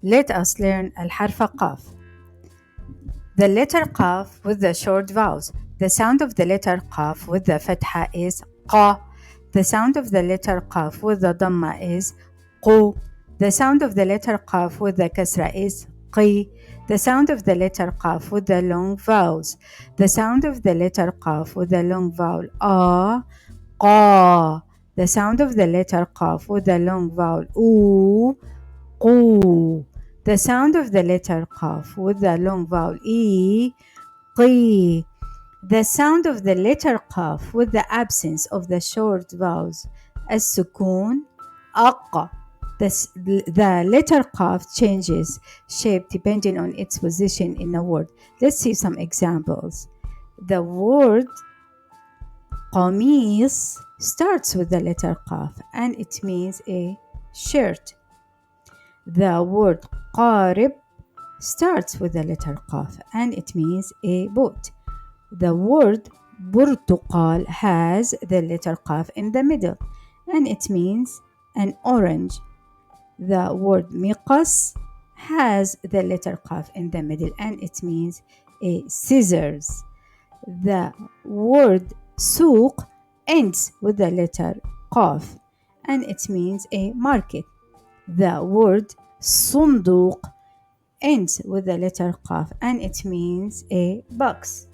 Let us learn الحرف قاف. The letter قاف with the short vowels. The sound of the letter قاف with the فتحة is qa. The sound of the letter قاف with the ضمة is qu. The sound of the letter قاف with the كسرة is qi. The sound of the letter قاف with the long vowels. The sound of the letter قاف with the long vowel qa. The sound of the letter قاف with the long vowel qu. The sound of the letter qaf with the long vowel qi. The sound of the letter qaf with the absence of the short vowels as-sukun aq. The letter qaf changes shape depending on its position in a word. Let's see some examples. The word qamis starts with the letter qaf and it means a shirt. The word qarib starts with the letter qaf and it means a boat. The word burtuqal has the letter qaf in the middle and it means an orange. The word miqas has the letter qaf in the middle and it means a scissors. The word suq ends with the letter qaf and it means a market. The word sunduq ends with the letter qaf and it means a box.